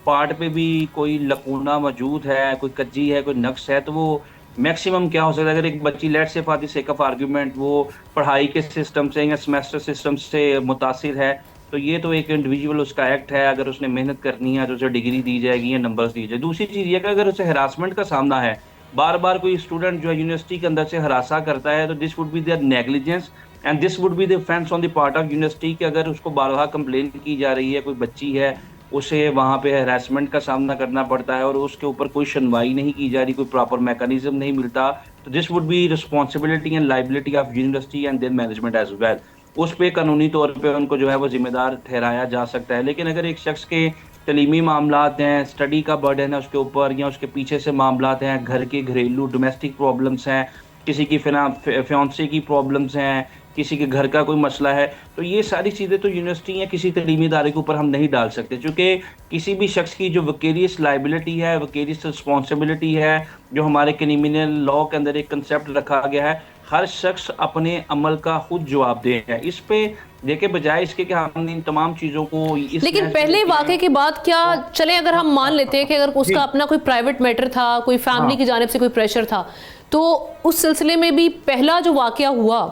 پارٹ پہ بھی کوئی لکونہ موجود ہے، کوئی کجی ہے، کوئی نقص ہے، تو وہ میکسیمم کیا ہو سکتا ہے؟ اگر ایک بچی لیٹ سے for the sake of argument وہ پڑھائی کے سسٹم سے یا سیمیسٹر سسٹم سے متاثر ہے، تو یہ تو ایک انڈیویجول اس کا ایکٹ ہے. اگر اس نے محنت کرنی ہے تو اسے ڈگری دی جائے گی یا نمبرز دی جائے. دوسری چیز یہ کہ اگر اسے ہراسمنٹ کا سامنا ہے، بار بار کوئی اسٹوڈنٹ جو ہے یونیورسٹی کے اندر سے ہراساں کرتا ہے، تو this would be their negligence and this would be the offense on the part of university. کہ اگر اس کو بارہا کمپلین کی جا رہی ہے، کوئی بچی ہے، اسے وہاں پہ ہراسمنٹ کا سامنا کرنا پڑتا ہے اور اس کے اوپر کوئی سنوائی نہیں کی جا رہی، کوئی پراپر میکانزم نہیں ملتا، تو this would be responsibility and liability of university and their management as well. اس پہ قانونی طور پہ ان کو جو ہے وہ ذمہ دار ٹھہرایا جا سکتا ہے. لیکن اگر ایک شخص کے تعلیمی معاملات ہیں، اسٹڈی کا برڈن ہے اس کے اوپر، یا اس کے پیچھے سے معاملات ہیں، گھر کے گھریلو ڈومیسٹک پرابلمس ہیں، کسی کی فیانسی کی پرابلمز ہیں، کسی کے گھر کا کوئی مسئلہ ہے، تو یہ ساری چیزیں تو یونیورسٹی یا کسی تعلیمی ادارے کے اوپر ہم نہیں ڈال سکتے، چونکہ کسی بھی شخص کی جو وکیریس لائبلٹی ہے، وکیریس رسپانسبلٹی ہے، جو ہمارے کرمنل لا کے اندر ایک کنسیپٹ رکھا گیا ہے، ہر شخص اپنے عمل کا خود جواب دہ ہے۔ اس پہ دیکھیں بجائے اس کے کہ ہم ان تمام چیزوں کو لیکن پہلے واقعے کے بعد کیا چلیں اگر ہم مان لیتے ہیں کہ اگر اس کا اپنا کوئی پرائیویٹ میٹر تھا، کوئی فیملی کی جانب سے کوئی پریشر تھا، تو اس سلسلے میں بھی پہلا جو واقعہ ہوا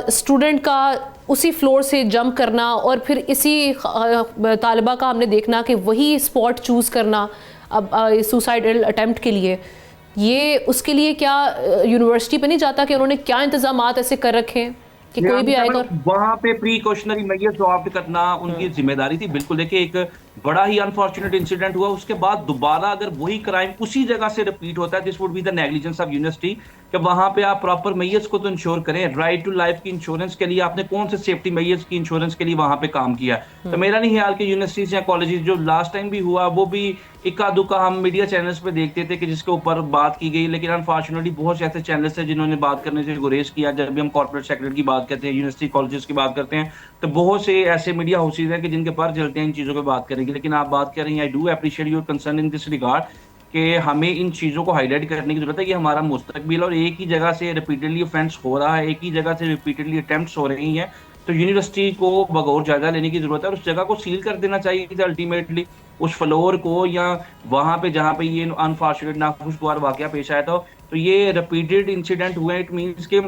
اسٹوڈنٹ کا اسی فلور سے جمپ کرنا اور پھر اسی طالبہ کا ہم نے دیکھنا کہ وہی اسپاٹ چوز کرنا اب سوسائڈل اٹیمپٹ کے لیے، یہ اس کے لیے کیا یونیورسٹی پہ نہیں جاتا کہ انہوں نے کیا انتظامات ایسے کر رکھے ہیں کہ کوئی بھی آئے گا وہاں پہ پریکاشنری میجرز اڈاپٹ کرنا ان کی ذمہ داری تھی؟ بالکل۔ دیکھیں ایک بڑا ہی انفارچونیٹ انسیڈنٹ ہوا، اس کے بعد دوبارہ اگر وہی کرائم اسی جگہ سے ریپیٹ ہوتا ہے، this would be the negligence of university, کہ وہاں پہ آپ پراپر میجرز کو تو انشور کریں۔ رائٹ ٹو لائف کی انشورنس کے لیے آپ نے کون سے سیفٹی میجرز کی انشورنس کے لیے وہاں پہ کام کیا؟ تو میرا نہیں خیال کہ یونیورسٹیز یا کالجز جو لاسٹ ٹائم بھی ہوا وہ بھی اکا دکا ہم میڈیا چینلز پہ دیکھتے تھے کہ جس کے اوپر بات کی گئی، لیکن انفارچونیٹلی بہت سے ایسے چینلز تھے جنہوں نے بات کرنے سے گریز کیا۔ جب بھی ہم کارپوریٹ سیکٹر کی بات کرتے ہیں، یونیورسٹی کالجز کی بات کرتے ہیں، تو بہت سے ایسے میڈیا ہاؤسز ہیں کہ جن کے پر جلتے ہیں ان چیزوں پہ بات کریں گے، لیکن آپ بات کر رہے ہیں، I do appreciate your concern in this regard, کہ ہمیں ان چیزوں کو ہائی لائٹ کرنے کی ضرورت ہے کہ ہمارا مستقبل اور ایک ہی جگہ سے ریپیٹڈلی offense ہو رہا ہے، ایک ہی جگہ سے ریپیٹڈلی اٹیمپٹس ہو رہی ہیں، تو یونیورسٹی کو بغور جائزہ لینے کی ضرورت ہے اور اس جگہ کو سیل کر دینا چاہیے تھا الٹیمیٹلی، اس فلور کو، یا وہاں پہ جہاں پہ یہ انفارچونیٹ ناخوشگوار واقعہ پیش آیا تھا۔ تو یہ ریپیٹڈ انسیڈنٹ ہوئے، اٹ مینس کہ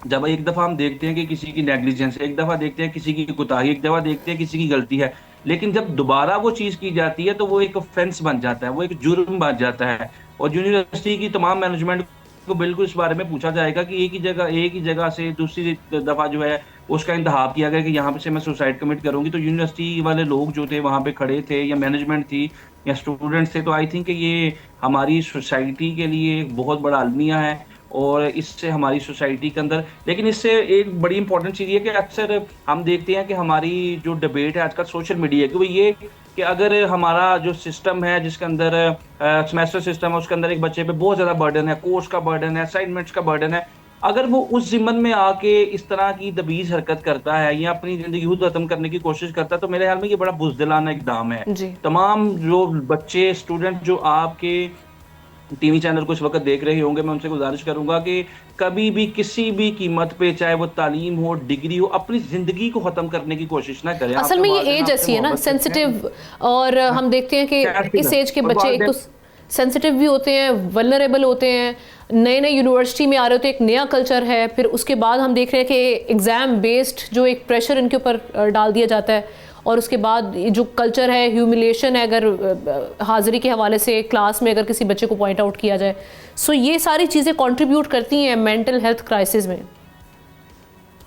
جب ایک دفعہ ہم دیکھتے ہیں کہ کسی کی نیگلیجنس، ایک دفعہ دیکھتے ہیں کسی کی کوتاہی، ایک دفعہ دیکھتے ہیں کسی کی غلطی ہے، لیکن جب دوبارہ وہ چیز کی جاتی ہے تو وہ ایک offense بن جاتا ہے، وہ ایک جرم بن جاتا ہے، اور یونیورسٹی کی تمام مینجمنٹ کو بالکل اس بارے میں پوچھا جائے گا کہ ایک ہی جگہ سے دوسری دفعہ جو ہے اس کا انتخاب کیا گیا کہ یہاں پہ سے میں سوسائڈ کمٹ کروں گی، تو یونیورسٹی والے لوگ جو تھے وہاں پہ کھڑے تھے، یا مینجمنٹ تھی یا اسٹوڈنٹس تھے، تو آئی تھنک کہ یہ ہماری سوسائٹی کے لیے ایک بہت بڑا المیہ ہے، اور اس سے ہماری سوسائٹی کے اندر، لیکن اس سے ایک بڑی امپورٹنٹ چیز یہ کہ اکثر ہم دیکھتے ہیں کہ ہماری جو ڈبیٹ ہے آج کل سوشل میڈیا کی، وہ یہ کہ اگر ہمارا جو سسٹم ہے جس کے اندر سیمیسٹر سسٹم ہے، اس کے اندر ایک بچے پہ بہت زیادہ برڈن ہے، کورس کا برڈن ہے، اسائنمنٹس کا برڈن ہے، اگر وہ اس ضمن میں آ کے اس طرح کی دبیز حرکت کرتا ہے یا اپنی زندگی خود ختم کرنے کی کوشش کرتا ہے، تو میرے خیال میں یہ بڑا بزدلانہ اقدام ہے۔ تمام جو بچے اسٹوڈنٹ جو آپ کے ٹی وی چینل کو اس وقت دیکھ رہے ہوں گے، میں ان سے گزارش کروں گا کہ کبھی بھی کسی بھی قیمت پہ، چاہے وہ تعلیم ہو، ڈگری ہو، اپنی زندگی کو ختم کرنے کی کوشش نہ کریں۔ اصل میں یہ ایج ایسی ہے نا سینسیٹیو، اور ہم دیکھتے ہیں کہ اس ایج کے بچے ایک تو سینسیٹیو بھی ہوتے ہیں، ولنریبل ہوتے ہیں، نئے نئے یونیورسٹی میں آ رہے ہوتے ہیں، ایک نیا کلچر ہے، پھر اس کے بعد ہم دیکھ رہے ہیں کہ ایگزام بیسڈ جو ایک پریشر ان کے اوپر ڈال دیا جاتا ہے، اور اس کے بعد جو کلچر ہے، ہیوملیشن ہے، اگر حاضری کے حوالے سے کلاس میں اگر کسی بچے کو پوائنٹ آؤٹ کیا جائے، سو یہ ساری چیزیں کنٹریبیوٹ کرتی ہیں مینٹل ہیلتھ کرائسس میں،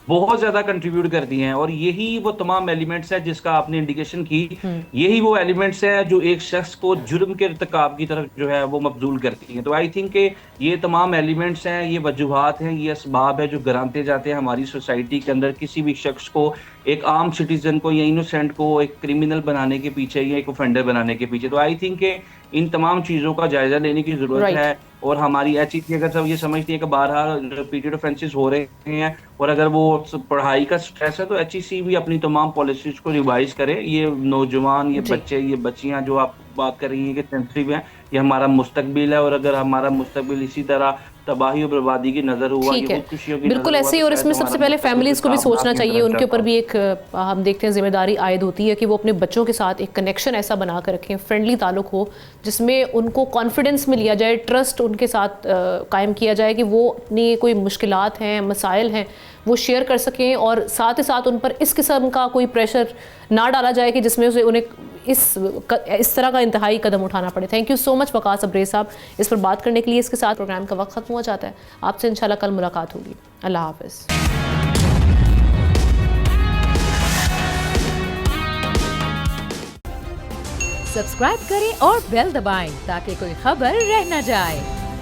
بہت زیادہ کنٹریبیوٹ کرتی ہیں، اور یہی وہ تمام ایلیمنٹس ہیں جس کا آپ نے انڈیکیشن کی، یہی وہ ایلیمنٹس ہیں جو ایک شخص کو جرم کے ارتکاب کی طرف جو ہے وہ مبذول کرتی ہیں۔ تو آئی تھنک کہ یہ تمام ایلیمنٹس ہیں، یہ وجوہات ہیں، یہ اسباب ہے جو گرانتے جاتے ہیں ہماری سوسائٹی کے اندر کسی بھی شخص کو، ایک عام سٹیزن کو یا انوسینٹ کو ایک کرمنل بنانے کے پیچھے یا ایک اوفینڈر بنانے کے پیچھے۔ تو آئی تھنک کہ ان تمام چیزوں کا جائزہ لینے کی ضرورت ہے، اور ہماری ایچ ای سی اگر سب یہ سمجھتی ہے کہ بہرحال ریپیٹڈ اوفینسز ہو رہے ہیں اور اگر وہ پڑھائی کا سٹریس ہے، تو ایچ ای سی بھی اپنی تمام پالیسیز کو ریوائز کرے۔ یہ نوجوان، یہ بچے، یہ بچیاں جو آپ بات کر رہی ہیں کہ سینسٹیو ہیں، یہ ہمارا مستقبل ہے، اور اگر ہمارا مستقبل اسی طرح تباہی و بربادی کی نظر ہوا، ٹھیک ہے، بالکل ایسے ہی، اور اس میں سب سے پہلے فیملیز کو بھی سوچنا چاہیے، ان کے اوپر بھی ایک ہم دیکھتے ہیں ذمہ داری عائد ہوتی ہے کہ وہ اپنے بچوں کے ساتھ ایک کنیکشن ایسا بنا کر رکھیں، فرینڈلی تعلق ہو جس میں ان کو کانفیڈنس میں لیا جائے، ٹرسٹ ان کے ساتھ قائم کیا جائے کہ وہ اپنی کوئی مشکلات ہیں، مسائل ہیں، وہ شیئر کر سکیں، اور ساتھ ہی ساتھ ان پر اس قسم کا کوئی پریشر نہ ڈالا جائے کہ جس میں اسے انہیں اس طرح کا انتہائی قدم اٹھانا پڑے۔ تھینک یو سو مچ وقاص ابریز صاحب اس پر بات کرنے کے لیے۔ اس کے ساتھ پروگرام کا وقت ختم ہو جاتا ہے، آپ سے انشاءاللہ کل ملاقات ہوگی۔ اللہ حافظ۔ سبسکرائب کریں اور بیل دبائیں تاکہ کوئی خبر رہ نہ جائے۔